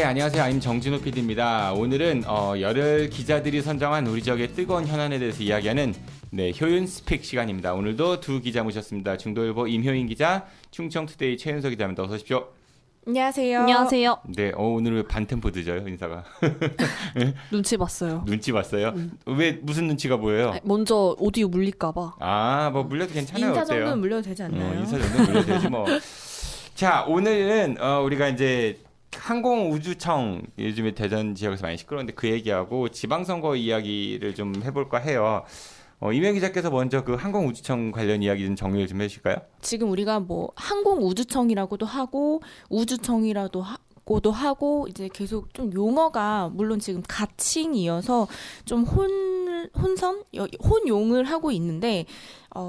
네, 안녕하세요. I'm 정진호 PD입니다. 오늘은 열혈 기자들이 선정한 우리 지역의 뜨거운 현안에 대해서 이야기하는 효윤 스픽 시간입니다. 오늘도 두 기자 모셨습니다. 중도일보 임효인 기자, 충청투데이 최윤서 기자입니다. 어서 오십시오. 안녕하세요. 안녕하세요. 네, 오늘 왜 반템포 늦어요, 인사가? 눈치 봤어요. 눈치 봤어요? 왜 무슨 눈치가 보여요? 먼저 오디오 물릴까봐. 아, 뭐 물려도 괜찮아요. 인사 어때요? 정도는 물려도 되지 않나요? 인사 정도는 물려도 되지 뭐. 자, 오늘은 우리가 이제 항공우주청 요즘에 대전 지역에서 많이 시끄러운데 그 얘기하고 지방선거 이야기를 좀 해볼까 해요. 임혜 기자께서 먼저 그 항공우주청 관련 이야기 좀 정리를 좀 해주실까요? 지금 우리가 뭐 항공우주청이라고도 하고 우주청이라고도 하고 이제 계속 좀 용어가 물론 지금 가칭이어서 좀 혼용을 하고 있는데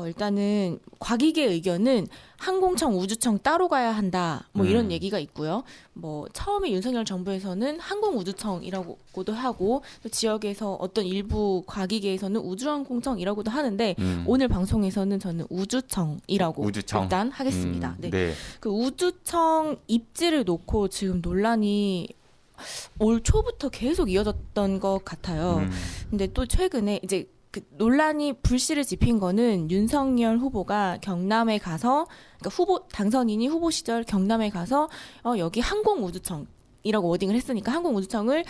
일단은 과기계 의견은 항공청, 우주청 따로 가야 한다. 뭐 이런 얘기가 있고요. 뭐 처음에 윤석열 정부에서는 항공우주청이라고도 하고 또 지역에서 어떤 일부 과기계에서는 우주항공청이라고도 하는데 오늘 방송에서는 저는 우주청이라고 일단 하겠습니다. 네. 네. 그 우주청 입지를 놓고 지금 논란이 올 초부터 계속 이어졌던 것 같아요. 근데 또 최근에 이제 그 논란이 불씨를 지핀 거는 윤석열 후보가 경남에 가서 그러니까 당선인이 후보 시절 경남에 가서 여기 항공우주청이라고 워딩을 했으니까 항공우주청을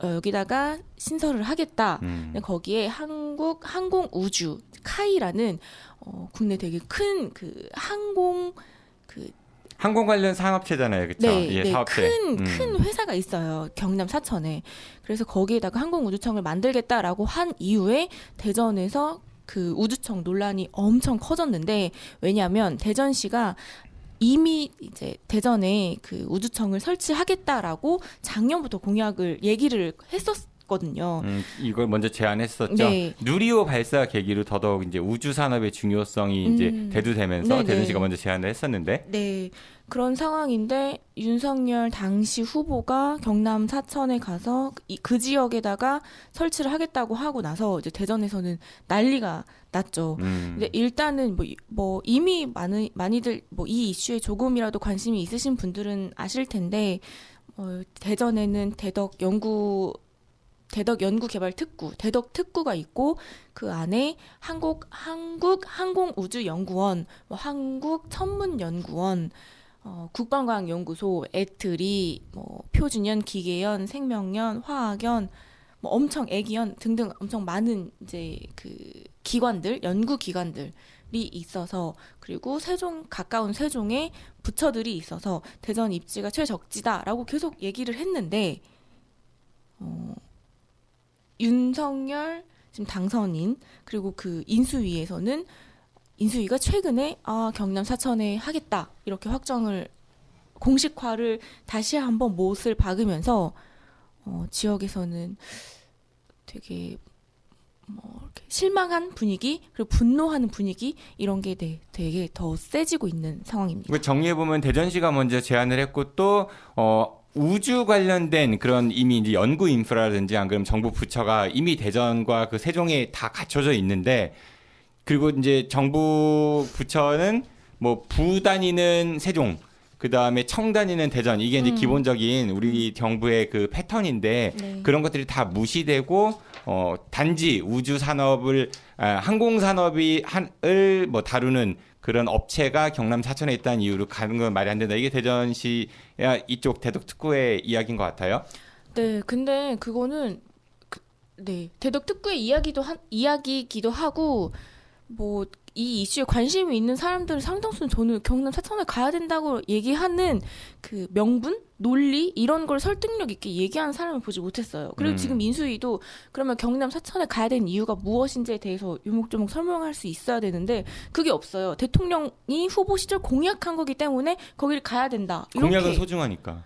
여기다가 신설을 하겠다. 근데 거기에 한국 항공우주 카이라는 국내 되게 큰 그 항공 관련 산업체잖아요, 그렇죠? 네, 예, 네, 사업체. 큰 회사가 있어요. 경남 사천에. 그래서 거기에다가 항공우주청을 만들겠다라고 한 이후에 대전에서 그 우주청 논란이 엄청 커졌는데 왜냐하면 대전시가 이미 이제 대전에 그 우주청을 설치하겠다라고 작년부터 얘기를 했었거든요. 이걸 먼저 제안했었죠. 네. 누리호 발사 계기로 더더욱 이제 우주 산업의 중요성이 이제 대두되면서 네네. 대전시가 먼저 제안을 했었는데. 네. 그런 상황인데 윤석열 당시 후보가 경남 사천에 가서 그 지역에다가 설치를 하겠다고 하고 나서 이제 대전에서는 난리가 났죠. 근데 일단은 뭐 이미 많이들 뭐 이 이슈에 조금이라도 관심이 있으신 분들은 아실 텐데 대전에는 대덕 연구개발특구, 대덕 특구가 있고 그 안에 한국 항공우주연구원, 한국천문연구원, 국방과학연구소, 애트리, 표준연, 기계연, 생명연, 화학연, 엄청 애기연 등등 엄청 많은 이제 그 기관들, 연구 기관들이 있어서 그리고 가까운 세종에 부처들이 있어서 대전 입지가 최적지다라고 계속 얘기를 했는데 윤석열 지금 당선인 그리고 그 인수위가 최근에 경남 사천에 하겠다 이렇게 공식화를 다시 한번 못을 박으면서 지역에서는 되게 이렇게 실망한 분위기 그리고 분노하는 분위기 이런 게 되게 더 세지고 있는 상황입니다. 정리해 보면 대전시가 먼저 제안을 했고 또 우주 관련된 그런 이미 이제 연구 인프라라든지 안 그러면 정부 부처가 이미 대전과 그 세종에 다 갖춰져 있는데 그리고 이제 정부 부처는 뭐 부 단위는 세종 그 다음에 청 단위는 대전 이게 이제 기본적인 우리 정부의 그 패턴인데 네. 그런 것들이 다 무시되고 단지 우주 산업을 항공 산업을 다루는 그런 업체가 경남 사천에 있다는 이유로 가는 건 말이 안 된다. 이게 대전시 이쪽 대덕 특구의 이야기인 것 같아요. 네, 근데 그거는 대덕 특구의 이야기기도 하고 뭐 이 이슈에 관심이 있는 사람들은 상당수는 저는 경남 사천에 가야 된다고 얘기하는 그 명분, 논리 이런 걸 설득력 있게 얘기하는 사람을 보지 못했어요. 그리고 지금 인수위도 그러면 경남 사천에 가야 되는 이유가 무엇인지에 대해서 요목조목 설명할 수 있어야 되는데 그게 없어요. 대통령이 후보 시절 공약한 거기 때문에 거기를 가야 된다. 공약은 소중하니까.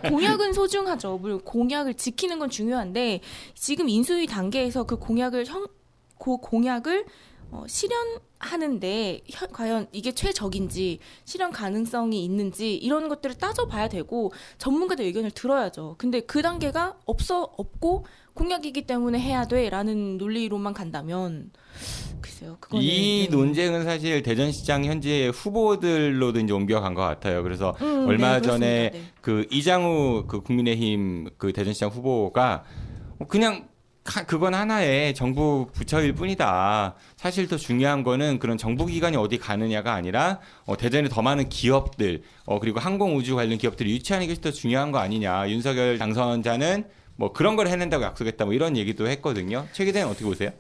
공약은 소중하죠. 물론 공약을 지키는 건 중요한데 지금 인수위 단계에서 그 공약을 실현하는데 과연 이게 최적인지 실현 가능성이 있는지 이런 것들을 따져봐야 되고 전문가들 의견을 들어야죠. 근데 그 단계가 없고 공약이기 때문에 해야 돼라는 논리로만 간다면 글쎄요. 그거는 이 네. 논쟁은 사실 대전시장 현재 후보들로도 이제 옮겨간 것 같아요. 그래서 얼마 네, 전에 그렇습니다. 네. 그 이장우 그 국민의힘 그 대전시장 후보가 그냥 그건 하나의 정부 부처일 뿐이다. 사실 더 중요한 거는 그런 정부 기관이 어디 가느냐가 아니라 대전에 더 많은 기업들 그리고 항공우주 관련 기업들을 유치하는 것이 더 중요한 거 아니냐. 윤석열 당선자는 뭐 그런 걸 해낸다고 약속했다. 뭐 이런 얘기도 했거든요. 최 기자님 어떻게 보세요?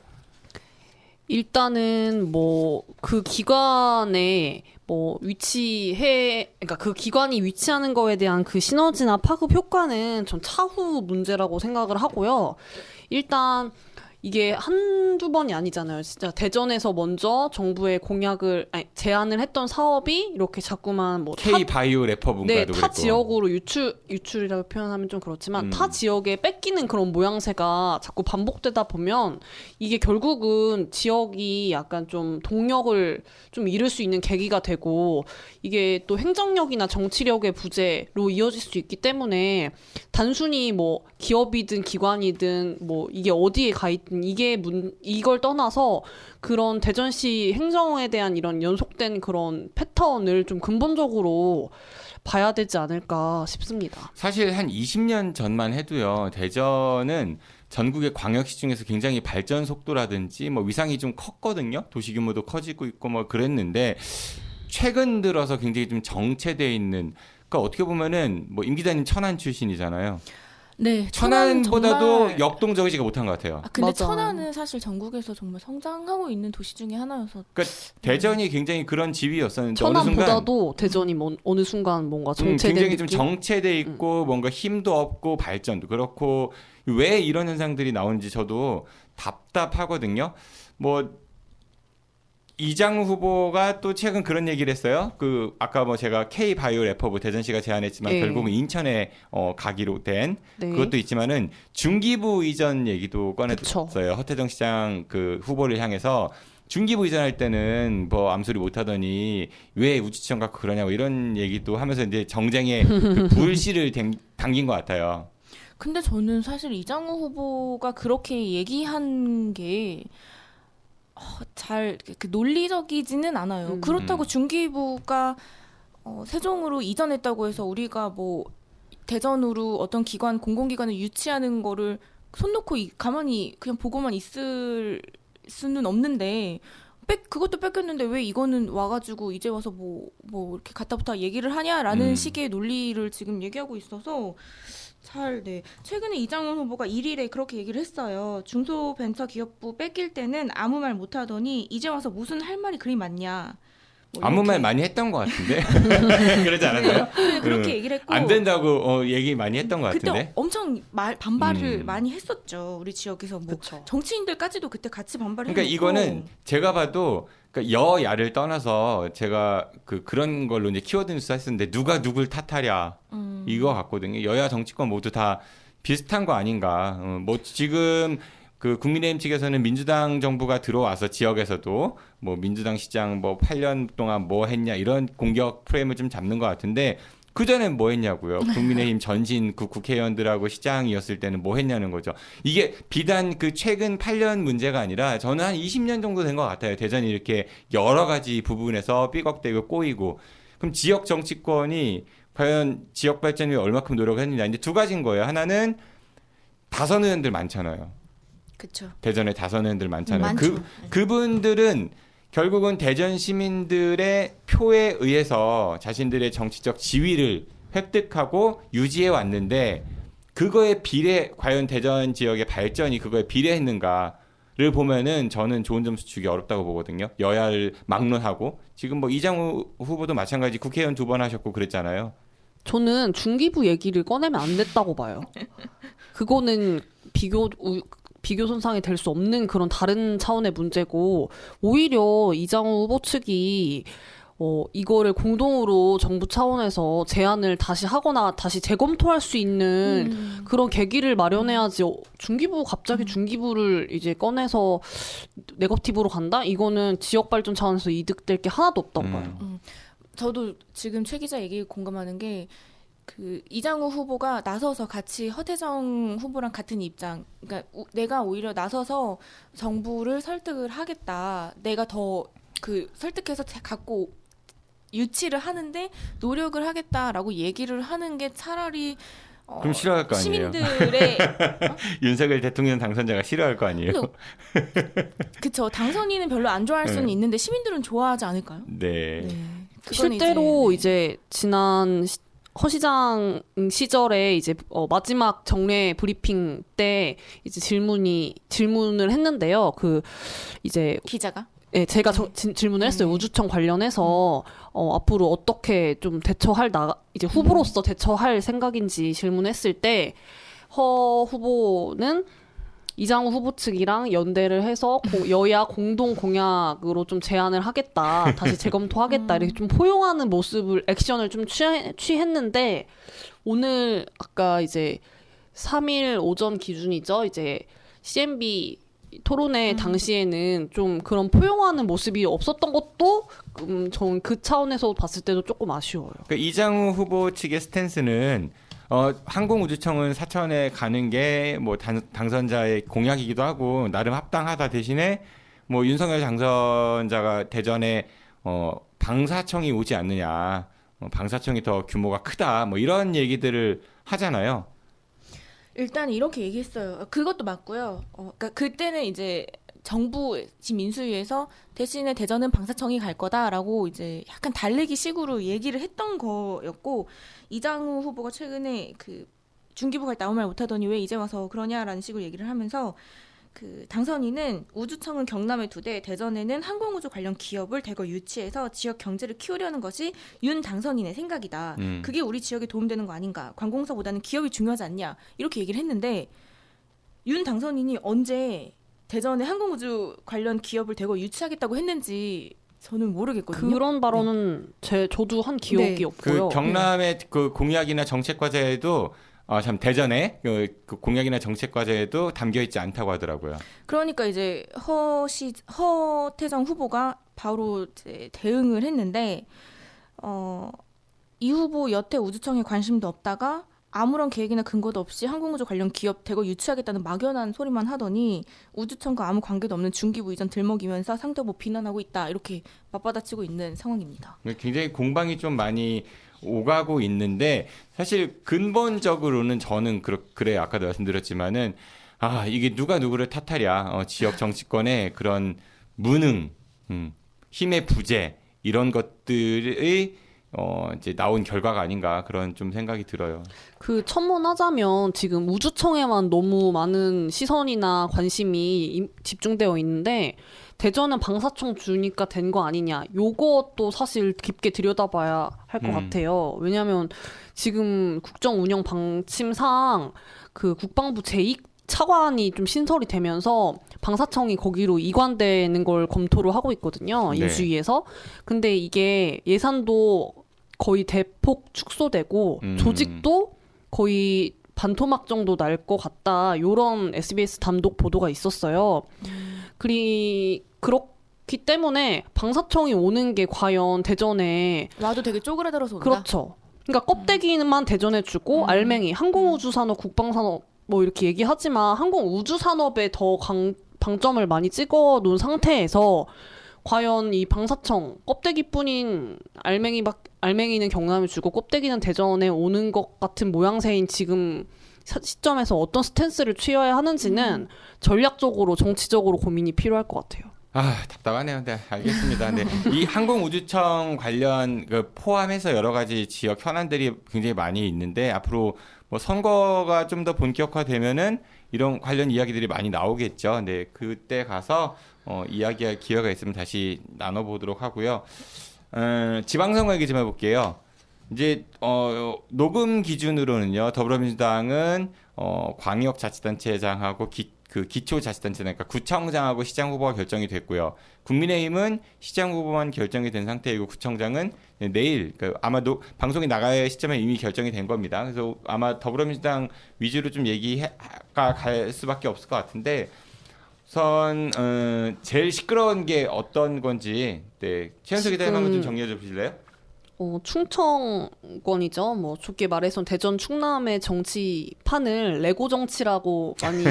일단은 뭐 그 기관에 뭐 그러니까 그 기관이 위치하는 거에 대한 그 시너지나 파급 효과는 전 차후 문제라고 생각을 하고요. 일단 이게 한두 번이 아니잖아요. 진짜 대전에서 먼저 정부의 제안을 했던 사업이 이렇게 자꾸만 뭐 K 바이오 래퍼분과도 네, 그랬고. 타 지역으로 유출이라고 표현하면 좀 그렇지만 타 지역에 뺏기는 그런 모양새가 자꾸 반복되다 보면 이게 결국은 지역이 약간 좀 동력을 좀 잃을 수 있는 계기가 되고 이게 또 행정력이나 정치력의 부재로 이어질 수 있기 때문에 단순히 뭐 기업이든 기관이든 뭐 이게 어디에 가 있든 이걸 떠나서 그런 대전시 행정에 대한 이런 연속된 그런 패턴을 좀 근본적으로 봐야 되지 않을까 싶습니다. 사실 한 20년 전만 해도요. 대전은 전국의 광역시 중에서 굉장히 발전 속도라든지 뭐 위상이 좀 컸거든요. 도시 규모도 커지고 있고 뭐 그랬는데 최근 들어서 굉장히 좀 정체돼 있는 그러니까 어떻게 보면은 뭐 임 기자님 천안 출신이잖아요. 네, 천안보다도 정말... 역동적이지가 못한 것 같아요. 근데 맞아. 천안은 사실 전국에서 정말 성장하고 있는 도시 중에 하나여서 그러니까 대전이 굉장히 그런 지위였었는데 어느 순간 천안보다도 대전이 어느 순간 뭔가 정체된 굉장히 느낌? 좀 정체돼 있고 뭔가 힘도 없고 발전도 그렇고 왜 이런 현상들이 나오는지 저도 답답하거든요. 뭐 이장우 후보가 또 최근 그런 얘기를 했어요. 그 아까 뭐 제가 K 바이오 래퍼부 대전시가 제안했지만 예. 결국은 인천에 가기로 된 네. 그것도 있지만은 중기부 이전 얘기도 꺼냈어요. 그쵸. 허태정 시장 그 후보를 향해서 중기부 이전할 때는 뭐 암소리 못하더니 왜 우주청 갖고 그러냐고 이런 얘기도 하면서 이제 정쟁의 그 불씨를 당긴 것 같아요. 근데 저는 사실 이장우 후보가 그렇게 얘기한 게 잘 논리적이지는 않아요. 그렇다고 중기부가 세종으로 이전했다고 해서 우리가 뭐 대전으로 어떤 기관 공공기관을 유치하는 거를 손 놓고 가만히 그냥 보고만 있을 수는 없는데 그것도 뺏겼는데 왜 이거는 와가지고 이제 와서 뭐 이렇게 갖다부터 얘기를 하냐라는 식의 논리를 지금 얘기하고 있어서 네. 최근에 이장훈 후보가 1일에 그렇게 얘기를 했어요. 중소벤처기업부 뺏길 때는 아무 말 못하더니 이제 와서 무슨 할 말이 그리 많냐. 뭐 아무 이렇게. 말 많이 했던 것 같은데 그러지 않았나요? 네, 그렇게 얘기를 했고 안 된다고 얘기 많이 했던 것 같은데. 그때 엄청 반발을 많이 했었죠. 우리 지역에서 뭐 그쵸. 정치인들까지도 그때 같이 반발을 그러니까 해놓고. 이거는 제가 봐도 그러니까 여야를 떠나서 제가 그런 걸로 이제 키워드 뉴스 했었는데 누가 누굴 탓하랴 이거 같거든요. 여야 정치권 모두 다 비슷한 거 아닌가. 뭐 지금 그 국민의힘 측에서는 민주당 정부가 들어와서 지역에서도 뭐 민주당 시장 뭐 8년 동안 뭐 했냐 이런 공격 프레임을 좀 잡는 것 같은데 그 전엔 뭐 했냐고요. 국민의힘 전신 그 국회의원들하고 시장이었을 때는 뭐 했냐는 거죠. 이게 비단 그 최근 8년 문제가 아니라 저는 한 20년 정도 된 것 같아요. 대전이 이렇게 여러 가지 부분에서 삐걱대고 꼬이고. 그럼 지역 정치권이 과연 지역 발전에 얼마큼 노력을 했느냐. 이제 두 가지인 거예요. 하나는 다선 의원들 많잖아요. 그렇죠. 대전에 다선 의원들 많잖아요. 많죠. 그분들은 결국은 대전 시민들의 표에 의해서 자신들의 정치적 지위를 획득하고 유지해 왔는데 그거에 과연 대전 지역의 발전이 그거에 비례했는가를 보면은 저는 좋은 점수 주기 어렵다고 보거든요. 여야를 막론하고 지금 뭐 이장우 후보도 마찬가지 국회의원 2번 하셨고 그랬잖아요. 저는 중기부 얘기를 꺼내면 안 됐다고 봐요. 그거는 비교 손상이 될 수 없는 그런 다른 차원의 문제고 오히려 이장우 후보 측이 이거를 공동으로 정부 차원에서 제안을 다시 하거나 다시 재검토할 수 있는 그런 계기를 마련해야지 갑자기 중기부를 이제 꺼내서 네거티브로 간다? 이거는 지역 발전 차원에서 이득될 게 하나도 없다고 봐요. 저도 지금 최 기자 얘기 공감하는 게 그 이장우 후보가 나서서 같이 허태정 후보랑 같은 입장. 그러니까 내가 오히려 나서서 정부를 설득을 하겠다. 내가 더 그 설득해서 갖고 유치를 하는데 노력을 하겠다라고 얘기를 하는 게 차라리 그럼 싫어할 거 아니에요. 시민들의 윤석열 대통령 당선자가 싫어할 거 아니에요. 그쵸, 당선인은 별로 안 좋아할 수는 네. 있는데 시민들은 좋아하지 않을까요? 네. 그건 실제로 이제 지난 허 시장 시절에 이제 마지막 정례 브리핑 때 이제 질문을 했는데요. 그 이제 기자가 네, 제가 질문을 했어요. 우주청 관련해서 앞으로 어떻게 좀 이제 후보로서 대처할 생각인지 질문했을 때 허 후보는 이장우 후보 측이랑 연대를 해서 여야 공동 공약으로 좀 제안을 하겠다, 다시 재검토하겠다 이렇게 좀 포용하는 액션을 좀 취했는데 오늘 아까 이제 3일 오전 기준이죠. 이제 CMB 토론회 당시에는 좀 그런 포용하는 모습이 없었던 것도 저는 그 차원에서 봤을 때도 조금 아쉬워요. 그러니까 이장우 후보 측의 스탠스는 항공우주청은 사천에 가는 게 뭐 당선자의 공약이기도 하고 나름 합당하다 대신에 뭐 윤석열 당선자가 대전에 방사청이 오지 않느냐, 방사청이 더 규모가 크다, 뭐 이런 얘기들을 하잖아요. 일단 이렇게 얘기했어요. 그것도 맞고요. 그러니까 그때는 이제 정부 지금 인수위에서 대신에 대전은 방사청이 갈 거다라고 이제 약간 달래기 식으로 얘기를 했던 거였고, 이장우 후보가 최근에 그 중기부 갈 때 아무 말 못하더니 왜 이제 와서 그러냐라는 식으로 얘기를 하면서 그 당선인은 우주청은 경남에 2대, 대전에는 항공우주 관련 기업을 대거 유치해서 지역 경제를 키우려는 것이 윤 당선인의 생각이다. 그게 우리 지역에 도움되는 거 아닌가. 관공서보다는 기업이 중요하지 않냐. 이렇게 얘기를 했는데 윤 당선인이 언제 대전에 항공우주 관련 기업을 대거 유치하겠다고 했는지 저는 모르겠거든요. 그런 발언은 저도 한 기억이 네. 없고요. 그 경남의 그 공약이나 정책 과제에도 참 대전에 그 공약이나 정책 과제에도 담겨 있지 않다고 하더라고요. 그러니까 이제 허태정 후보가 바로 이제 대응을 했는데 이 후보 여태 우주청에 관심도 없다가 아무런 계획이나 근거도 없이 항공우주 관련 기업 대거 유치하겠다는 막연한 소리만 하더니 우주청과 아무 관계도 없는 중기부 이전 들먹이면서 상대 후보 비난하고 있다, 이렇게 맞받아치고 있는 상황입니다. 굉장히 공방이 좀 많이 오가고 있는데 사실 근본적으로는 저는 그래 아까도 말씀드렸지만은 이게 누가 누구를 탓하랴, 지역 정치권의 그런 무능, 힘의 부재 이런 것들의 이제 나온 결과가 아닌가, 그런 좀 생각이 들어요. 그 첨언하자면 지금 우주청에만 너무 많은 시선이나 관심이 집중되어 있는데 대전은 방사청 주니까 된 거 아니냐, 요것도 사실 깊게 들여다봐야 할 것 같아요. 왜냐하면 지금 국정 운영 방침상 그 국방부 제2차관이 좀 신설이 되면서 방사청이 거기로 이관되는 걸 검토를 하고 있거든요. 네. 인수위에서. 근데 이게 예산도 거의 대폭 축소되고 조직도 거의 반토막 정도 날 것 같다, 요런 SBS 단독 보도가 있었어요. 그렇기 때문에 방사청이 오는 게 과연 대전에 와도 되게 쪼그라들어서 온다. 그렇죠. 그러니까 껍데기만 대전에 주고 알맹이, 항공우주산업, 국방산업 뭐 이렇게 얘기하지만 항공우주산업에 더 방점을 많이 찍어 놓은 상태에서 과연 이 방사청 껍데기뿐인 알맹이는 경남에 주고 껍데기는 대전에 오는 것 같은 모양새인 지금 시점에서 어떤 스탠스를 취해야 하는지는 전략적으로 정치적으로 고민이 필요할 것 같아요. 답답하네요. 네, 알겠습니다. 네, 이 항공우주청 관련 포함해서 여러 가지 지역 현안들이 굉장히 많이 있는데 앞으로 뭐 선거가 좀 더 본격화되면은 이런 관련 이야기들이 많이 나오겠죠. 네, 그때 가서 이야기할 기회가 있으면 다시 나눠보도록 하고요. 지방선거 얘기 좀 해볼게요. 이제 녹음 기준으로는요, 더불어민주당은 광역자치단체장하고 기초자치단체, 그러니까 구청장하고 시장 후보가 결정이 됐고요. 국민의힘은 시장 후보만 결정이 된 상태이고 구청장은 내일, 아마 방송이 나갈 시점에 이미 결정이 된 겁니다. 그래서 아마 더불어민주당 위주로 좀 얘기가 갈 수밖에 없을 것 같은데, 우선 제일 시끄러운 게 어떤 건지, 네, 최현석 기자님 한번 좀 정리해 주실래요? 충청권이죠. 뭐 좋게 말해서 대전 충남의 정치판을 레고 정치라고 많이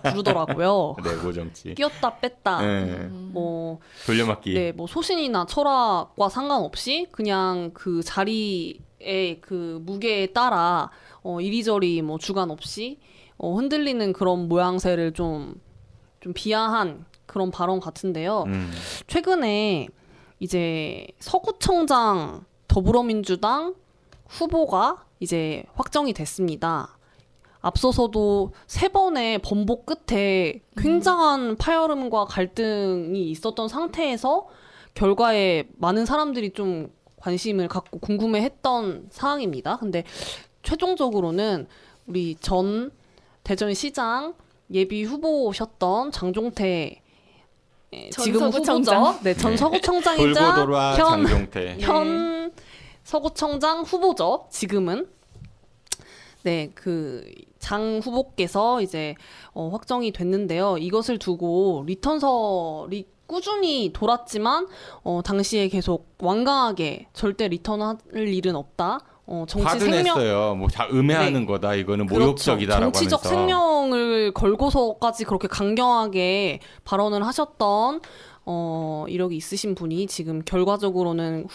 부르더라고요. 레고 정치. 끼었다 뺐다. 네. 뭐 돌려막기. 네, 뭐 소신이나 철학과 상관없이 그냥 그 자리의 그 무게에 따라 이리저리 뭐 주관 없이 흔들리는 그런 모양새를 좀 비하한 그런 발언 같은데요. 최근에 이제 서구청장 더불어민주당 후보가 이제 확정이 됐습니다. 앞서서도 3번의 번복 끝에 굉장한 파열음과 갈등이 있었던 상태에서 결과에 많은 사람들이 좀 관심을 갖고 궁금해했던 사항입니다. 근데 최종적으로는 우리 전 대전시장 예비 후보셨던 장종태 전 지금 서구청장. 후보죠. 네, 전 서구청장이자 돌고 돌아 장종태. 현 서구청장 후보죠. 지금은 네, 그 장 후보께서 이제 확정이 됐는데요. 이것을 두고 리턴설이 꾸준히 돌았지만 당시에 계속 완강하게 절대 리턴할 일은 없다. 정치 생명 화도 뭐 다 음해하는 네. 거다. 이거는 그렇죠. 모욕적이다라고 정치적 하면서. 생명을 걸고서까지 그렇게 강경하게 발언을 하셨던 이력이 있으신 분이 지금 결과적으로는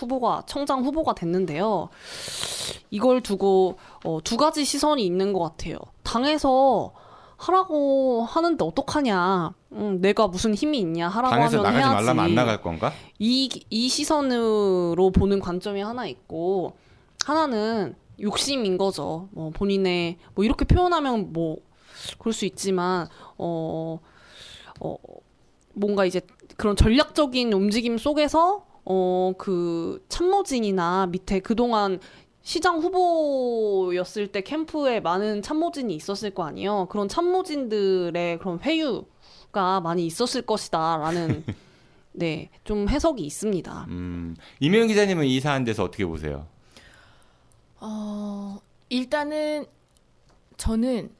청장 후보가 됐는데요. 이걸 두고 두 가지 시선이 있는 것 같아요. 당에서 하라고 하는데 어떡하냐. 내가 무슨 힘이 있냐. 하라고 당에서 하면 나가지 해야지. 말라면 안 나갈 건가? 이 시선으로 보는 관점이 하나 있고 하나는 욕심인 거죠. 본인의 뭐 이렇게 표현하면 뭐 그럴 수 있지만 뭔가 이제 그런 전략적인 움직임 속에서 그 참모진이나 밑에 그동안 시장 후보였을 때 캠프에 많은 참모진이 있었을 거 아니에요. 그런 참모진들의 그런 회유가 많이 있었을 것이다라는 네, 좀 해석이 있습니다. 이명 기자님은 이 사안 돼서 어떻게 보세요? 일단은 저는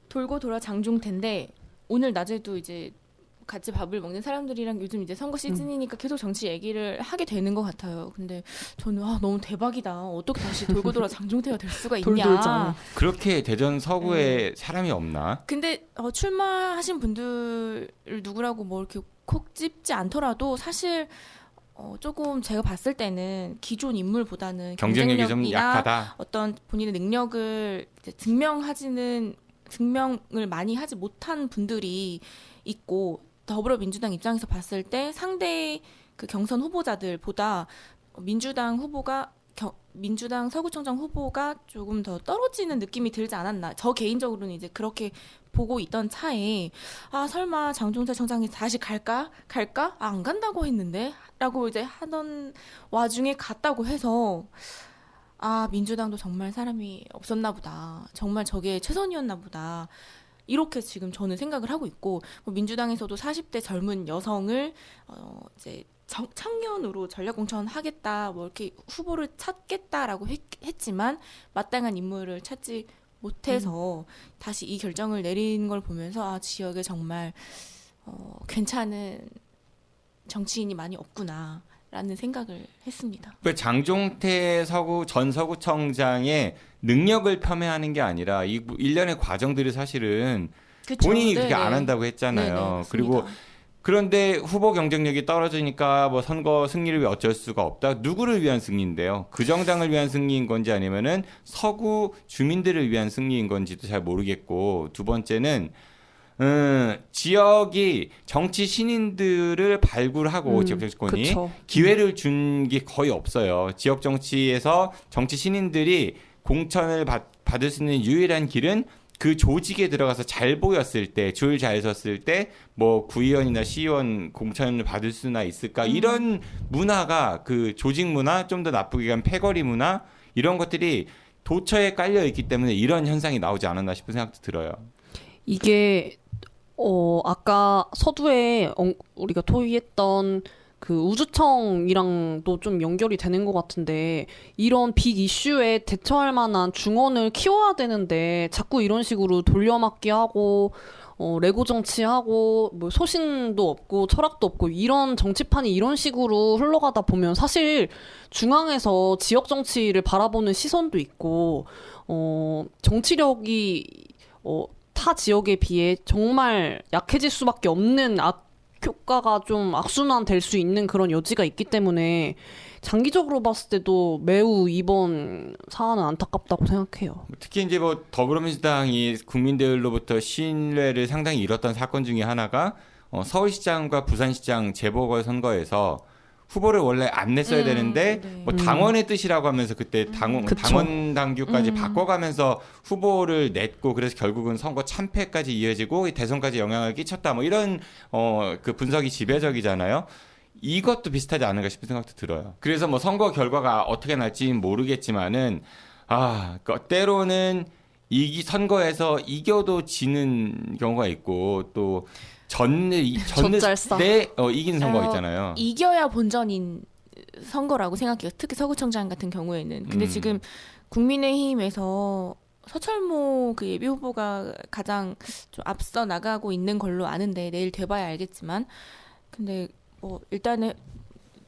돌고 돌아 장종태인데 오늘 낮에도 이제 같이 밥을 먹는 사람들이랑 요즘 이제 선거 시즌이니까 계속 정치 얘기를 하게 되는 것 같아요. 근데 저는 너무 대박이다. 어떻게 다시 돌고 돌아 장종태가 될 수가 있냐. 돌돌장. 그렇게 대전 서구에 사람이 없나? 근데 출마하신 분들 누구라고 뭐 이렇게 콕 집지 않더라도 사실 조금 제가 봤을 때는 기존 인물보다는 경쟁력이 좀 경쟁력이나 약하다. 어떤 본인의 능력을 이제 증명을 많이 하지 못한 분들이 있고 더불어민주당 입장에서 봤을 때 상대 그 경선 후보자들보다 민주당 서구청장 후보가 조금 더 떨어지는 느낌이 들지 않았나. 저 개인적으로는 이제 그렇게 보고 있던 차에 설마 장종태 청장이 다시 갈까? 안 간다고 했는데? 라고 이제 하던 와중에 갔다고 해서 민주당도 정말 사람이 없었나 보다. 정말 저게 최선이었나 보다. 이렇게 지금 저는 생각을 하고 있고 민주당에서도 40대 젊은 여성을 이제 청년으로 전략공천하겠다 뭐 이렇게 후보를 찾겠다라고 했지만 마땅한 인물을 찾지 못해서 다시 이 결정을 내린 걸 보면서 지역에 정말 괜찮은 정치인이 많이 없구나라는 생각을 했습니다. 그 장종태 전 서구청장의 능력을 폄훼하는 게 아니라 이 일련의 과정들이 사실은 그쵸? 본인이 네네. 그렇게 안 한다고 했잖아요. 네네, 그리고 맞습니다. 그런데 후보 경쟁력이 떨어지니까 뭐 선거 승리를 위해 어쩔 수가 없다. 누구를 위한 승리인데요? 그 정당을 위한 승리인 건지 아니면은 서구 주민들을 위한 승리인 건지도 잘 모르겠고, 두 번째는 지역이 정치 신인들을 발굴하고 지역 정치권이 그쵸. 기회를 준 게 거의 없어요. 지역 정치에서 정치 신인들이 공천을 받을 수 있는 유일한 길은 그 조직에 들어가서 잘 보였을 때, 줄 잘 섰을 때, 뭐 구의원이나 시의원 공천을 받을 수나 있을까? 이런 문화가 그 조직 문화, 좀 더 나쁘게 가면 패거리 문화 이런 것들이 도처에 깔려 있기 때문에 이런 현상이 나오지 않았나 싶은 생각도 들어요. 이게 아까 서두에 우리가 토의했던 그 우주청이랑도 좀 연결이 되는 것 같은데 이런 빅 이슈에 대처할 만한 중원을 키워야 되는데 자꾸 이런 식으로 돌려막기 하고 레고 정치하고 뭐 소신도 없고 철학도 없고 이런 정치판이 이런 식으로 흘러가다 보면 사실 중앙에서 지역 정치를 바라보는 시선도 있고 정치력이 타 지역에 비해 정말 약해질 수밖에 없는 효과가 좀 악순환 될 수 있는 그런 여지가 있기 때문에 장기적으로 봤을 때도 매우 이번 사안은 안타깝다고 생각해요. 특히 이제 뭐 더불어민주당이 국민들로부터 신뢰를 상당히 잃었던 사건 중에 하나가 서울시장과 부산시장 재보궐선거에서 후보를 원래 안 냈어야 되는데 네. 뭐 당원의 뜻이라고 하면서 그때 당원 당규까지 바꿔가면서 후보를 냈고 그래서 결국은 선거 참패까지 이어지고 대선까지 영향을 끼쳤다 뭐 이런 그 분석이 지배적이잖아요. 이것도 비슷하지 않은가 싶은 생각도 들어요. 그래서 뭐 선거 결과가 어떻게 날지는 모르겠지만은 때로는 선거에서 이겨도 지는 경우가 있고 또 젖잘싸. 이긴 선거 있잖아요. 이겨야 본전인 선거라고 생각해요. 특히 서구청장 같은 경우에는. 근데 지금 국민의힘에서 서철모 그 예비 후보가 가장 좀 앞서 나가고 있는 걸로 아는데 내일 돼봐야 알겠지만, 근데 뭐 일단은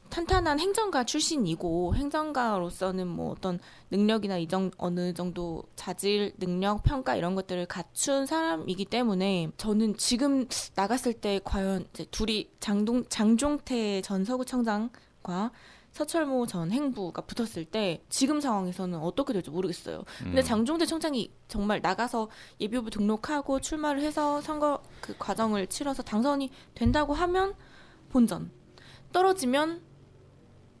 탄탄한 행정가 출신이고 행정가로서는 뭐 어떤 능력이나 어느 정도 자질, 능력, 평가 이런 것들을 갖춘 사람이기 때문에 저는 지금 나갔을 때 과연 이제 둘이 장종태 전 서구청장과 서철모 전 행부가 붙었을 때 지금 상황에서는 어떻게 될지 모르겠어요. 근데 장종태 청장이 정말 나가서 예비후보 등록하고 출마를 해서 선거 그 과정을 치러서 당선이 된다고 하면 본전, 떨어지면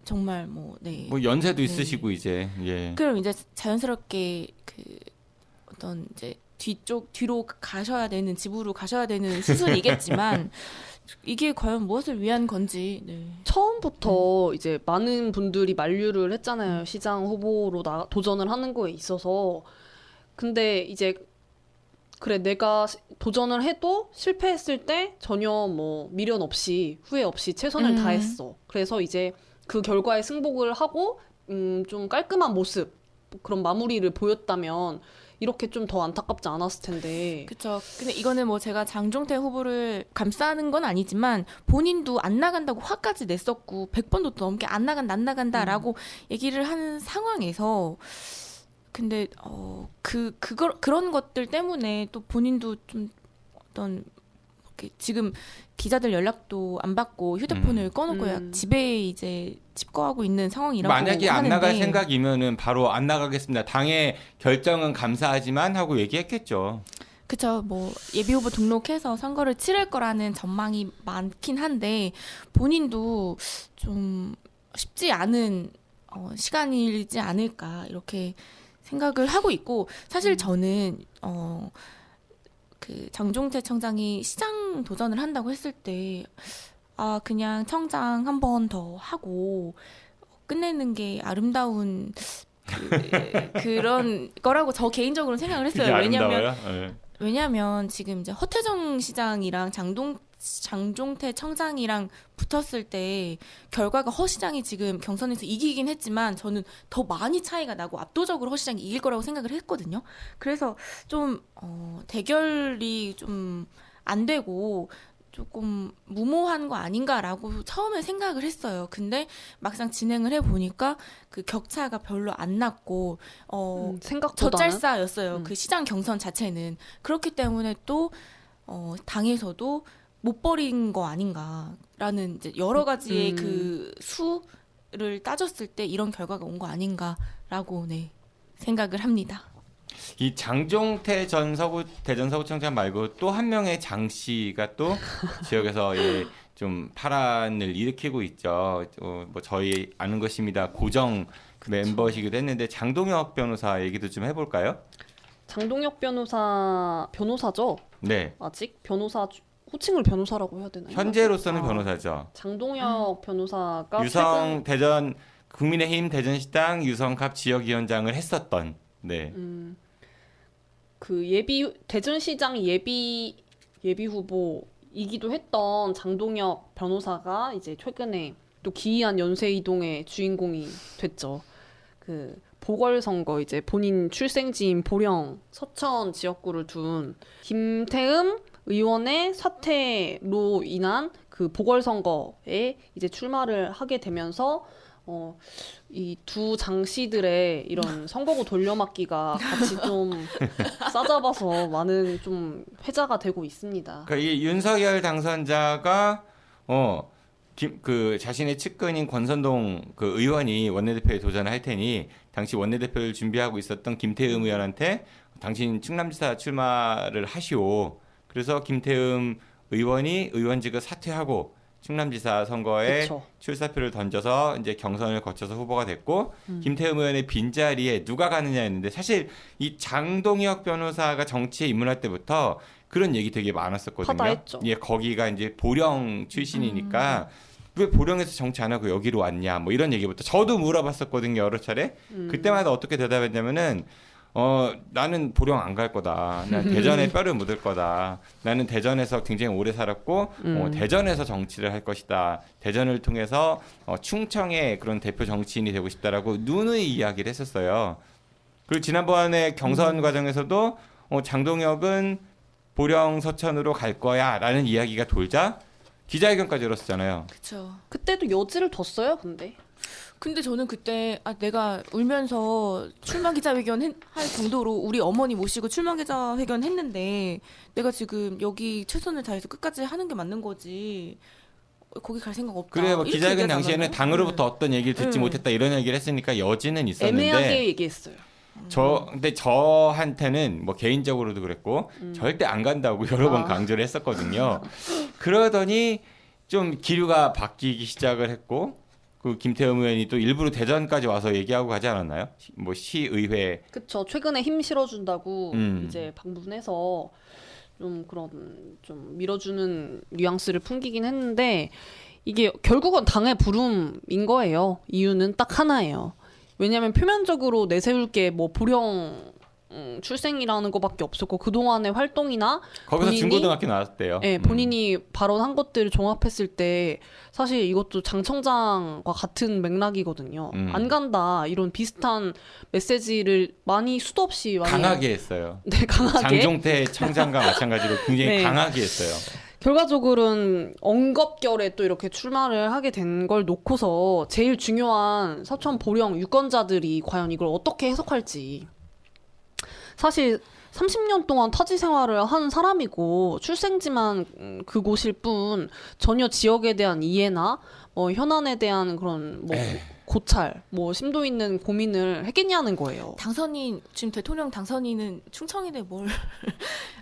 정말 뭐 연세도 있으시고 이제 그럼 이제 자연스럽게 그 어떤 이제 뒤로 가셔야 되는 집으로 가셔야 되는 수순이겠지만 이게 과연 무엇을 위한 건지 처음부터 이제 많은 분들이 만류를 했잖아요. 시장 후보로 도전을 하는 거에 있어서. 근데 이제 그래 내가 도전을 해도 실패했을 때 전혀 뭐 미련 없이 후회 없이 최선을 다했어. 그래서 이제 그 결과에 승복을 하고 좀 깔끔한 모습 그런 마무리를 보였다면 이렇게 좀 더 안타깝지 않았을 텐데. 그렇죠. 근데 이거는 뭐 제가 장종태 후보를 감싸는 건 아니지만 본인도 안 나간다고 화까지 냈었고 100번도 넘게 안 나간다라고 얘기를 하는 상황에서 근데 그런 것들 때문에 또 본인도 좀 어떤 지금 기자들 연락도 안 받고 휴대폰을 꺼놓고 집에 이제 집거하고 있는 상황이라고 만약에 안 하는데 나갈 생각이면은 바로 안 나가겠습니다. 당의 결정은 감사하지만 하고 얘기했겠죠. 그쵸. 뭐 예비후보 등록해서 선거를 치를 거라는 전망이 많긴 한데 본인도 좀 쉽지 않은 시간이지 않을까 이렇게 생각을 하고 있고 사실 저는 그 장종태 청장이 시장 도전을 한다고 했을 때 그냥 청장 한 번 더 하고 끝내는 게 아름다운 그런 거라고 저 개인적으로 생각을 했어요. 왜냐면 지금 이제 허태정 시장이랑 장종태 청장이랑 붙었을 때 결과가 허 시장이 지금 경선에서 이기긴 했지만 저는 더 많이 차이가 나고 압도적으로 허 시장이 이길 거라고 생각을 했거든요. 그래서 좀 대결이 좀 안 되고 조금 무모한 거 아닌가라고 처음에 생각을 했어요. 근데 막상 진행을 해보니까 그 격차가 별로 안 났고 생각보다는 젖잘싸였어요. 그 시장 경선 자체는. 그렇기 때문에 또 당에서도 못 버린 거 아닌가라는 이제 여러 가지의 그 수를 따졌을 때 이런 결과가 온 거 아닌가라고 생각을 합니다. 이 장종태 대전 서구청장 말고 또 한 명의 장 씨가 또 지역에서 좀 파란을 일으키고 있죠. 뭐 저희 아는 것입니다. 고정 멤버시기도 했는데 장동혁 변호사 얘기도 좀 해볼까요? 장동혁 변호사죠? 네. 아직 변호사 호칭을 변호사라고 해야 되나요? 현재로서는 변호사죠. 장동혁 변호사가 유성 대전 국민의힘 대전시당 유성갑 지역위원장을 했었던 그 대전시장 예비 후보이기도 했던 장동혁 변호사가 이제 최근에 또 기이한 연쇄 이동의 주인공이 됐죠. 그 보궐선거 이제 본인 출생지인 보령 서천 지역구를 둔 김태흠 의원의 사퇴로 인한 그 보궐선거에 이제 출마를 하게 되면서 이 두 장씨들의 이런 선거구 돌려막기가 같이 좀 싸잡아서 많은 좀 회자가 되고 있습니다. 그러니까 이 윤석열 당선자가 그 자신의 측근인 권선동 그 의원이 원내대표에 도전을 할 테니 당시 원내대표를 준비하고 있었던 김태흠 의원한테 당신 충남지사 출마를 하시오. 그래서 김태흠 의원이 의원직을 사퇴하고 충남지사 선거에 그쵸. 출사표를 던져서 이제 경선을 거쳐서 후보가 됐고 김태흠 의원의 빈자리에 누가 가느냐였는데 사실 이 장동혁 변호사가 정치에 입문할 때부터 그런 얘기 되게 많았었거든요. 파다했죠. 예, 거기가 이제 보령 출신이니까 왜 보령에서 정치 안 하고 여기로 왔냐 뭐 이런 얘기부터 저도 물어봤었거든요 여러 차례. 그때마다 어떻게 대답했냐면은 나는 보령 안 갈 거다. 난 대전에 뼈를 묻을 거다. 나는 대전에서 굉장히 오래 살았고 대전에서 정치를 할 것이다. 대전을 통해서 충청의 그런 대표 정치인이 되고 싶다라고 누누이 이야기를 했었어요. 그리고 지난번에 경선 과정에서도 장동혁은 보령 서천으로 갈 거야라는 이야기가 돌자 기자회견까지 열었었잖아요. 그쵸. 그때도 여지를 뒀어요, 근데 저는 그때 내가 울면서 출마 기자회견 할 정도로 우리 어머니 모시고 출마 기자회견 했는데 내가 지금 여기 최선을 다해서 끝까지 하는 게 맞는 거지. 거기 갈 생각 없다. 그래 뭐 이렇게 기자회견 얘기하지 당시에는 않았나요? 당으로부터 어떤 얘기를 듣지 네. 못했다 이런 얘기를 했으니까 여지는 있었는데 애매하게 얘기했어요. 근데 저한테는 뭐 개인적으로도 그랬고 절대 안 간다고 여러 번 강조를 했었거든요. 그러더니 좀 기류가 바뀌기 시작을 했고 그 김태흠 의원이 또 일부러 대전까지 와서 얘기하고 가지 않았나요? 뭐 시의회 그쵸. 최근에 힘 실어준다고 이제 방문해서 좀 그런 좀 밀어주는 뉘앙스를 풍기긴 했는데 이게 결국은 당의 부름인 거예요. 이유는 딱 하나예요. 왜냐하면 표면적으로 내세울 게 뭐 보령 출생이라는 것밖에 없었고 그동안의 활동이나 거기서 중고등학교 나왔대요. 네, 본인이 발언한 것들을 종합했을 때 사실 이것도 장 청장과 같은 맥락이거든요. 안 간다 이런 비슷한 메시지를 많이 수도 없이 많이 강하게 했어요. 네, 강하게 장종태 청장과 마찬가지로 굉장히 네. 강하게 했어요. 결과적으로는 엉겁결에 또 이렇게 출마를 하게 된 걸 놓고서 제일 중요한 서천 보령 유권자들이 과연 이걸 어떻게 해석할지. 사실 30년 동안 타지 생활을 한 사람이고 출생지만 그곳일 뿐 전혀 지역에 대한 이해나 뭐 현안에 대한 그런 뭐 고찰, 뭐 심도 있는 고민을 했겠냐는 거예요. 당선인 지금 대통령 당선인은 충청인데 뭘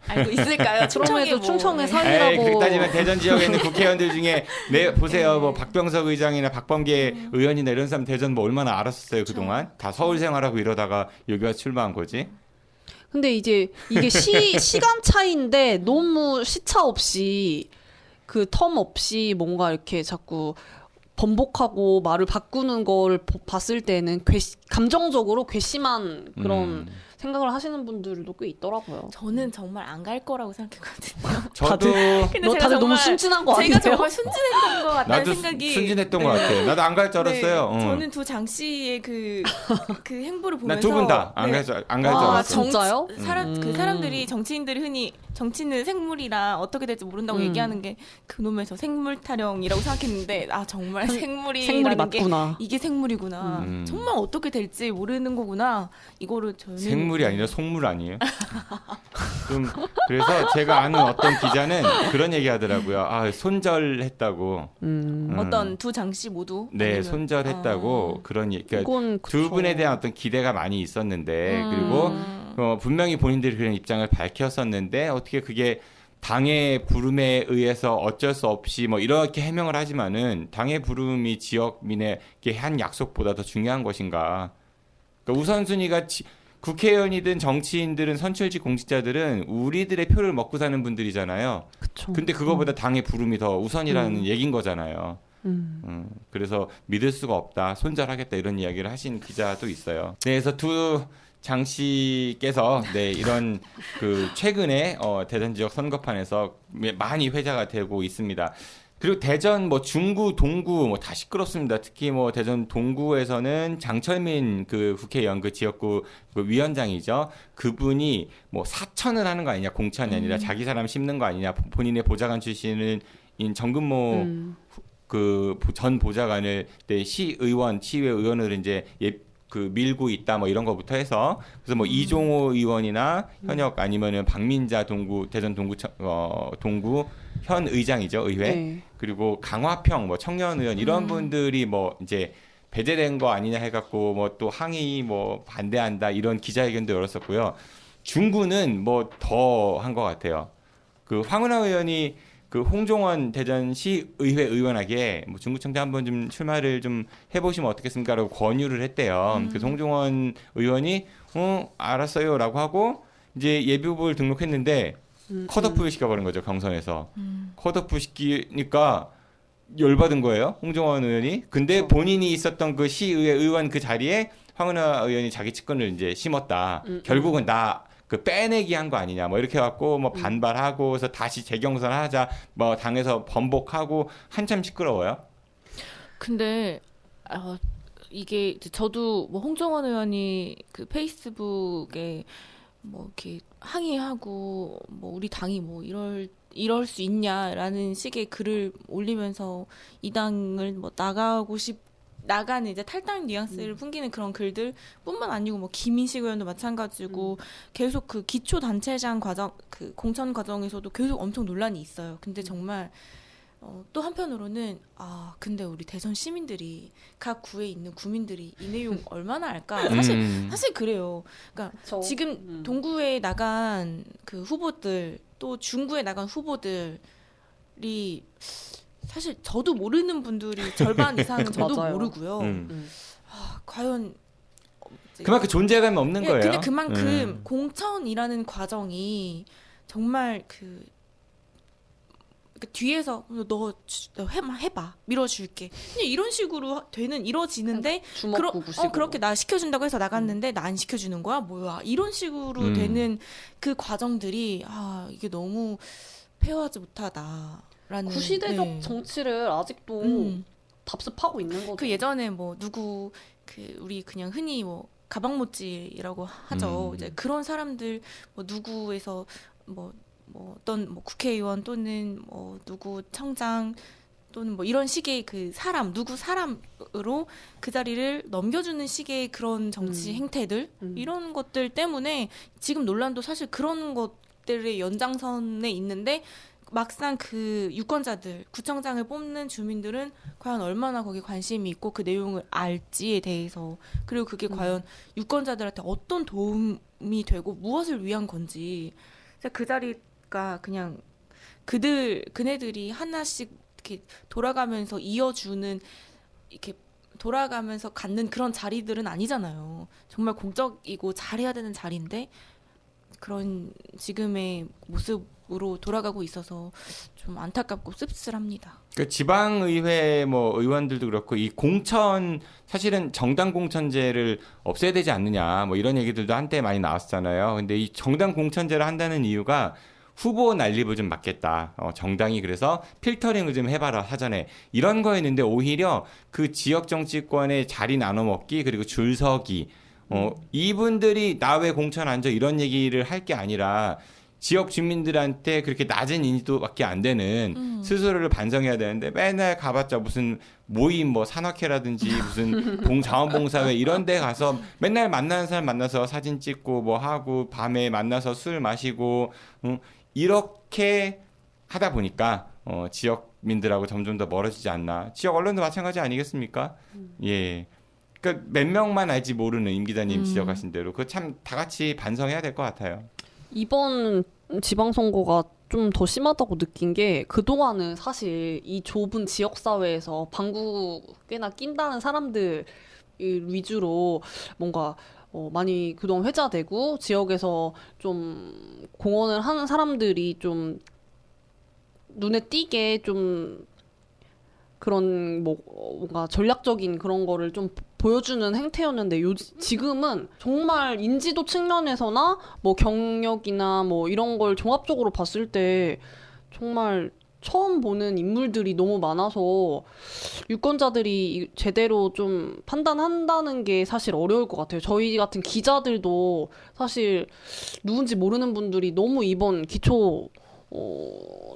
알고 있을까요? 충청이 그럼에도 뭐, 충청의 네. 삶이라고. 그렇다지만 대전 지역에 있는 국회의원들 중에 보세요. 뭐 박병석 의장이나 박범계 의원이나 이런 사람 대전 뭐 얼마나 알았었어요 그동안. 다 서울 생활하고 이러다가 여기 와서 출마한 거지. 근데 이제 이게 시간 차이인데 너무 시차 없이 그 텀 없이 뭔가 이렇게 자꾸 번복하고 말을 바꾸는 걸 봤을 때는 감정적으로 괘씸한 그런 생각을 하시는 분들도 꽤 있더라고요. 저는 정말 안 갈 거라고 생각했거든요. 저도 근데 너 제가 다들 너무 정말- 순진한 거 아니에요? 제가 정말 순진했던 것 같다는 나도 생각이 순진했던 것 같아. 나도 안 갈 줄 알았어요. 네, 저는 두 장 씨의 그 행보를 보면서 나 두 분 다 안 갈 줄 아, 알았어. 진짜요? 그 사람들이 정치인들이 흔히 정치는 생물이라 어떻게 될지 모른다고 얘기하는 게 그놈에서 생물 타령이라고 생각했는데 정말 생물이 생물이라는 게 맞구나. 이게 생물이구나. 정말 어떻게 될지 모르는 거구나. 이거를 저는 생물이 아니라 속물 아니에요? 좀 그래서 제가 아는 어떤 기자는 그런 얘기 하더라고요. 손절했다고. 어떤 두 장 씨 모두 네, 아니면- 손절했다고 그런 그러니까 이건 두 그쵸. 분에 대한 어떤 기대가 많이 있었는데 그리고 분명히 본인들이 그런 입장을 밝혔었는데 어떻게 그게 당의 부름에 의해서 어쩔 수 없이 뭐 이렇게 해명을 하지만은 당의 부름이 지역민에게 한 약속보다 더 중요한 것인가? 그러니까 우선순위가 국회의원이든 정치인들은 선출직 공직자들은 우리들의 표를 먹고 사는 분들이잖아요. 그쵸. 근데 그거보다 당의 부름이 더 우선이라는 얘기인 거잖아요. 그래서 믿을 수가 없다, 손절하겠다 이런 이야기를 하신 기자도 있어요. 네, 그래서 두 장 씨께서 이런 그 최근에 대전 지역 선거판에서 많이 회자가 되고 있습니다. 그리고 대전 뭐 중구 동구 뭐 다 시끄럽습니다. 특히 뭐 대전 동구에서는 장철민 그 국회의원 그 지역구 그 위원장이죠. 그분이 뭐 사천을 하는 거 아니냐, 공천이 아니라 자기 사람 심는 거 아니냐, 본인의 보좌관 출신은 인 정근모 그 전 보좌관을 네, 시의원, 시의회 의원을 이제 그 밀고 있다 뭐 이런 거부터 해서 그래서 뭐 이종호 의원이나 현역 아니면은 박민자 동구 대전 동구 동구 현 의장이죠, 의회. 네. 그리고 강화평 뭐 청년 의원 이런 분들이 뭐 이제 배제된 거 아니냐 해갖고 뭐 또 항의 뭐 반대한다 이런 기자회견도 열었었고요. 중구는 뭐 더 한 것 같아요. 그 황운하 의원이 그 홍종원 대전시 의회 의원에게 뭐 중구청장 한번 좀 출마를 좀 해보시면 어떻겠습니까라고 권유를 했대요. 그래서 홍종원 의원이 알았어요라고 하고 이제 예비후보를 등록했는데 컷오프 시켜버린 거죠, 경선에서. 컷오프 시키니까 열받은 거예요, 홍종원 의원이. 근데 본인이 있었던 그 시의회 의원 그 자리에 황운하 의원이 자기 측근을 이제 심었다. 결국은 나 그 빼내기 한 거 아니냐 뭐 이렇게 해갖고 뭐 반발하고 그래서 다시 재경선하자 뭐 당에서 번복하고 한참 시끄러워요. 근데 이게 이제 저도 뭐 홍정원 의원이 그 페이스북에 뭐 이렇게 항의하고 뭐 우리 당이 뭐 이럴 수 있냐라는 식의 글을 올리면서 이 당을 뭐 나가는 이제 탈당 뉘앙스를 풍기는 그런 글들뿐만 아니고 뭐 김인식 의원도 마찬가지고 계속 그 기초 단체장 과정 그 공천 과정에서도 계속 엄청 논란이 있어요. 근데 정말 또 한편으로는 근데 우리 대전 시민들이 각 구에 있는 구민들이 이 내용 얼마나 알까? 사실 그래요. 그러니까 그쵸. 지금 동구에 나간 그 후보들 또 중구에 나간 후보들이 사실 저도 모르는 분들이 절반 이상은 저도 맞아요. 모르고요. 과연 그만큼 존재감이 없는 거예요. 근데 그만큼 공천이라는 과정이 정말 그 뒤에서 너 해봐 밀어줄게 그냥 이런 식으로 이루어지는데 주먹구 구식으로. 그렇게 나 시켜준다고 해서 나갔는데 나 안 시켜주는 거야 뭐야 이런 식으로 되는 그 과정들이 이게 너무 페어하지 못하다라는 구시대적 네. 정치를 아직도 답습하고 있는 거죠. 그 예전에 뭐 누구 그 우리 그냥 흔히 뭐 가방모찌라고 하죠. 이제 그런 사람들 뭐 누구에서 뭐 어떤 뭐 국회의원 또는 뭐 누구 청장 또는 뭐 이런 식의 그 사람 누구 사람으로 그 자리를 넘겨주는 식의 그런 정치 행태들 이런 것들 때문에 지금 논란도 사실 그런 것들의 연장선에 있는데 막상 그 유권자들 구청장을 뽑는 주민들은 과연 얼마나 거기에 관심이 있고 그 내용을 알지에 대해서 그리고 그게 과연 유권자들한테 어떤 도움이 되고 무엇을 위한 건지 그 자리가 그냥 그네들이 하나씩 이렇게 돌아가면서 이어주는 이렇게 돌아가면서 갖는 그런 자리들은 아니잖아요. 정말 공적이고 잘해야 되는 자리인데 그런 지금의 모습으로 돌아가고 있어서 좀 안타깝고 씁쓸합니다. 그 지방의회 뭐 의원들도 그렇고 이 공천 사실은 정당 공천제를 없애야 되지 않느냐 뭐 이런 얘기들도 한때 많이 나왔잖아요. 근데 이 정당 공천제를 한다는 이유가 후보 난립을 좀 막겠다. 정당이 그래서 필터링을 좀 해봐라 사전에 이런 거였는데 오히려 그 지역 정치권의 자리 나눠 먹기 그리고 줄 서기 이분들이 나 왜 공천 안 줘 이런 얘기를 할 게 아니라 지역 주민들한테 그렇게 낮은 인지도밖에 안 되는 스스로를 반성해야 되는데 맨날 가봤자 무슨 모임 뭐 산악회라든지 무슨 자원봉사회 이런 데 가서 맨날 만나는 사람 만나서 사진 찍고 뭐 하고 밤에 만나서 술 마시고 이렇게 하다 보니까 지역민들하고 점점 더 멀어지지 않나. 지역 언론도 마찬가지 아니겠습니까? 예. 그러니까 몇 명만 알지 모르는 임 기자님 지적하신 대로 그 참 다 같이 반성해야 될 것 같아요. 이번 지방선거가 좀 더 심하다고 느낀 게 그동안은 사실 이 좁은 지역사회에서 방구꽤나 낀다는 사람들 위주로 뭔가 많이 그동안 회자되고 지역에서 좀 공헌을 하는 사람들이 좀 눈에 띄게 좀 그런 뭔가 전략적인 그런 거를 좀 보여주는 행태였는데 지금은 정말 인지도 측면에서나 뭐 경력이나 뭐 이런 걸 종합적으로 봤을 때 정말 처음 보는 인물들이 너무 많아서 유권자들이 제대로 좀 판단한다는 게 사실 어려울 것 같아요. 저희 같은 기자들도 사실 누군지 모르는 분들이 너무 이번 기초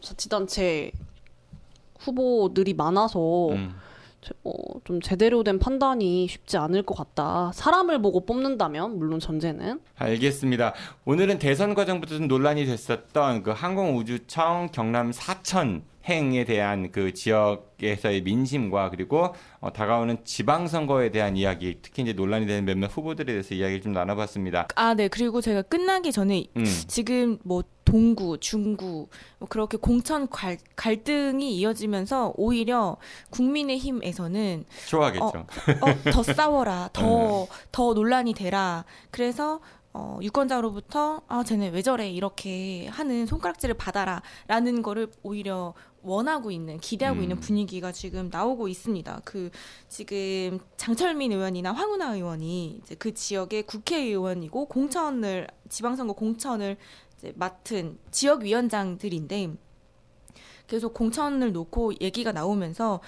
자치단체 후보들이 많아서 좀 제대로 된 판단이 쉽지 않을 것 같다. 사람을 보고 뽑는다면 물론 전제는. 알겠습니다. 오늘은 대선 과정부터 좀 논란이 됐었던 그 항공우주청 경남 사천 행에 대한 그 지역에서의 민심과 그리고 다가오는 지방선거에 대한 이야기, 특히 이제 논란이 되는 몇몇 후보들에 대해서 이야기를 좀 나눠봤습니다. 네. 그리고 제가 끝나기 전에 지금 뭐 동구, 중구 뭐 그렇게 공천 갈등이 이어지면서 오히려 국민의힘에서는 좋아하겠죠. 더 싸워라, 더 논란이 되라. 그래서 유권자로부터 쟤네 왜 저래 이렇게 하는 손가락질을 받아라라는 거를 오히려 원하고 있는, 기대하고 있는 분위기가 지금 나오고 있습니다. 그 지금 장철민 의원이나 황운하 의원이 이제 그 지역의 국회의원이고 지방선거 공천을 이제 맡은 지역위원장들인데 계속 공천을 놓고 얘기가 나오면서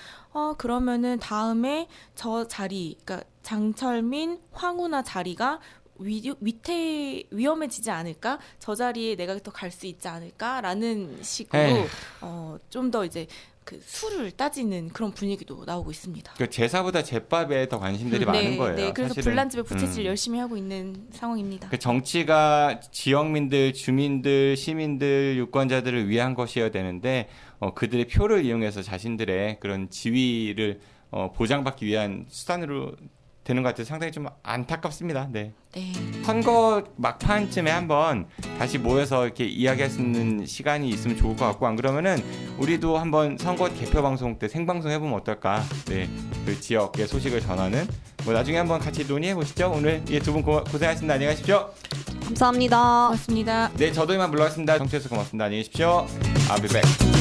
그러면은 다음에 저 자리, 그러니까 장철민, 황운하 자리가 위험해지지 않을까? 저 자리에 내가 더 갈 수 있지 않을까라는 식으로 좀 더 이제 그 수를 따지는 그런 분위기도 나오고 있습니다. 그 제사보다 제밥에 더 관심들이 많은 거예요. 네, 그래서 사실은. 불난집에 부채질 열심히 하고 있는 상황입니다. 그 정치가 지역민들, 주민들, 시민들, 유권자들을 위한 것이어야 되는데 그들의 표를 이용해서 자신들의 그런 지위를 보장받기 위한 수단으로 되는 것 같아서 상당히 좀 안타깝습니다. 네. 네. 선거 막판쯤에 한번 다시 모여서 이렇게 이야기할 수 있는 시간이 있으면 좋을 것 같고, 안 그러면은 우리도 한번 선거 개표 방송 때 생방송 해보면 어떨까? 네, 그 지역의 소식을 전하는 뭐 나중에 한번 같이 논의해 보시죠. 오늘 두 분 고생하셨습니다. 안녕히 가십시오. 감사합니다. 고맙습니다. 네, 저도 이만 물러가겠습니다. 청취해주셔서 고맙습니다. 안녕히 계십시오. I'll be back.